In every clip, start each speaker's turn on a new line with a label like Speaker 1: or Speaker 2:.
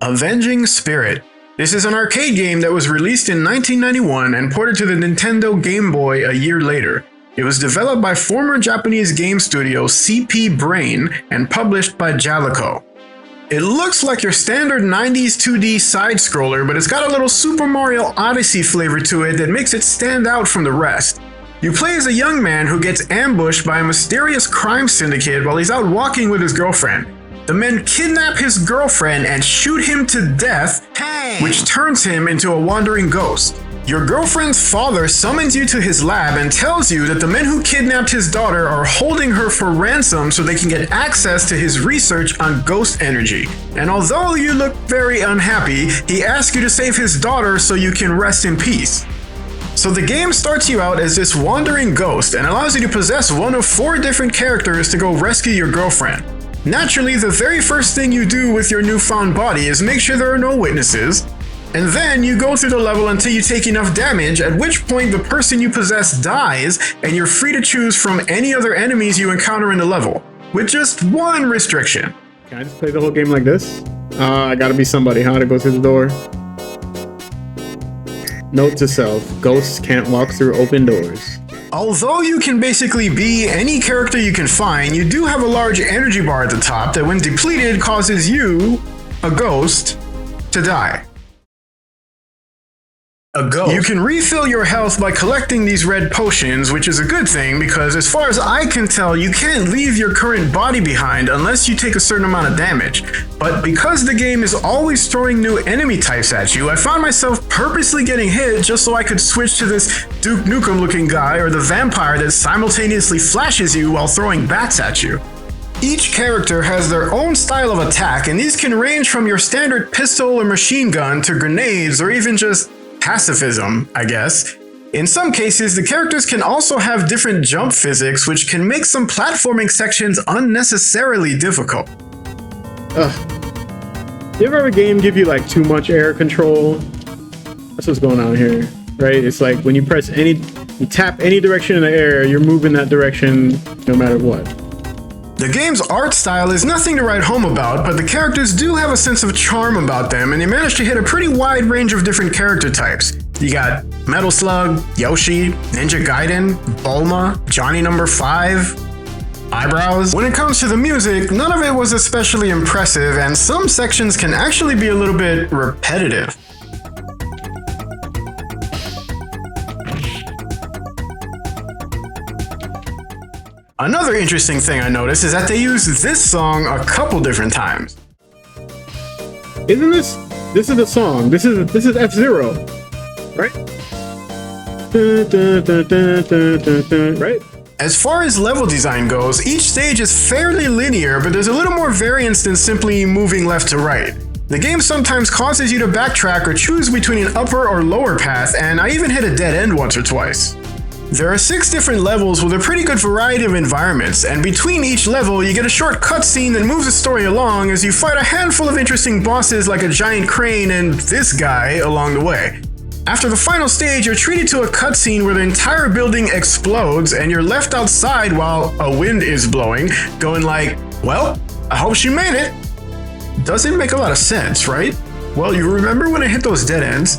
Speaker 1: Avenging Spirit. This is an arcade game that was released in 1991 and ported to the Nintendo Game Boy a year later. It was developed by former Japanese game studio CP Brain and published by Jaleco. It looks like your standard 90s 2D side-scroller, but it's got a little Super Mario Odyssey flavor to it that makes it stand out from the rest. You play as a young man who gets ambushed by a mysterious crime syndicate while he's out walking with his girlfriend. The men kidnap his girlfriend and shoot him to death, which turns him into a wandering ghost. Your girlfriend's father summons you to his lab and tells you that the men who kidnapped his daughter are holding her for ransom so they can get access to his research on ghost energy. And although you look very unhappy, he asks you to save his daughter so you can rest in peace. So the game starts you out as this wandering ghost and allows you to possess one of 4 different characters to go rescue your girlfriend. Naturally, the very first thing you do with your newfound body is make sure there are no witnesses, and then you go through the level until you take enough damage, at which point the person you possess dies, and you're free to choose from any other enemies you encounter in the level, with just one restriction.
Speaker 2: Can I just play the whole game like this? I gotta be somebody, huh, to go through the door. Note to self, ghosts can't walk through open doors.
Speaker 1: Although you can basically be any character you can find, you do have a large energy bar at the top that when depleted causes you, a ghost, to die. A ghost. You can refill your health by collecting these red potions, which is a good thing because as far as I can tell, you can't leave your current body behind unless you take a certain amount of damage. But because the game is always throwing new enemy types at you, I found myself purposely getting hit just so I could switch to this Duke Nukem looking guy or the vampire that simultaneously flashes you while throwing bats at you. Each character has their own style of attack, and these can range from your standard pistol or machine gun to grenades or even just pacifism, I guess. In some cases, the characters can also have different jump physics, which can make some platforming sections unnecessarily difficult.
Speaker 2: You ever have a game give you like too much air control? That's what's going on here, right? It's like when you tap any direction in the air, you're moving that direction no matter what.
Speaker 1: The game's art style is nothing to write home about, but the characters do have a sense of charm about them, and they managed to hit a pretty wide range of different character types. You got Metal Slug, Yoshi, Ninja Gaiden, Bulma, Johnny No. 5, Eyebrows. When it comes to the music, none of it was especially impressive, and some sections can actually be a little bit repetitive. Another interesting thing I noticed is that they use this song a couple different times.
Speaker 2: Isn't this is the song? This is F-Zero, right? Right?
Speaker 1: As far as level design goes, each stage is fairly linear, but there's a little more variance than simply moving left to right. The game sometimes causes you to backtrack or choose between an upper or lower path, and I even hit a dead end once or twice. There are 6 different levels with a pretty good variety of environments, and between each level you get a short cutscene that moves the story along as you fight a handful of interesting bosses like a giant crane and this guy along the way. After the final stage, you're treated to a cutscene where the entire building explodes and you're left outside while a wind is blowing, going like, well, I hope she made it. Doesn't make a lot of sense, right? Well, you remember when I hit those dead ends?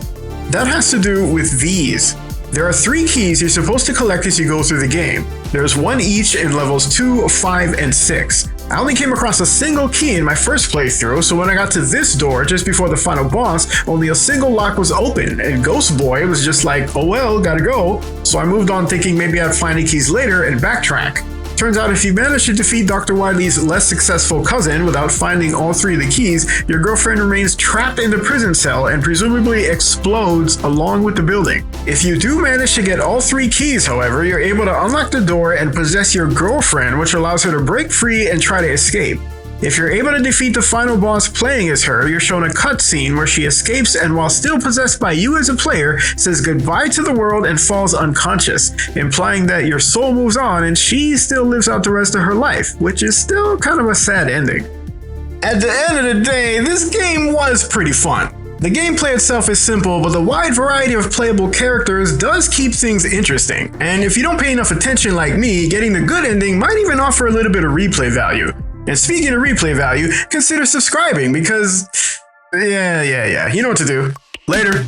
Speaker 1: That has to do with these. There are 3 keys you're supposed to collect as you go through the game. There's 1 each in levels 2, 5, and 6. I only came across a single key in my first playthrough, so when I got to this door just before the final boss, only a single lock was open, and Ghost Boy was just like, oh well, gotta go. So I moved on thinking maybe I'd find the keys later and backtrack. Turns out if you manage to defeat Dr. Wily,'s less successful cousin without finding all 3 of the keys, your girlfriend remains trapped in the prison cell and presumably explodes along with the building. If you do manage to get all 3 keys, however, you're able to unlock the door and possess your girlfriend, which allows her to break free and try to escape. If you're able to defeat the final boss playing as her, you're shown a cutscene where she escapes and while still possessed by you as a player, says goodbye to the world and falls unconscious, implying that your soul moves on and she still lives out the rest of her life, which is still kind of a sad ending. At the end of the day, this game was pretty fun. The gameplay itself is simple, but the wide variety of playable characters does keep things interesting, and if you don't pay enough attention like me, getting the good ending might even offer a little bit of replay value. And speaking of replay value, consider subscribing because, yeah, you know what to do. Later.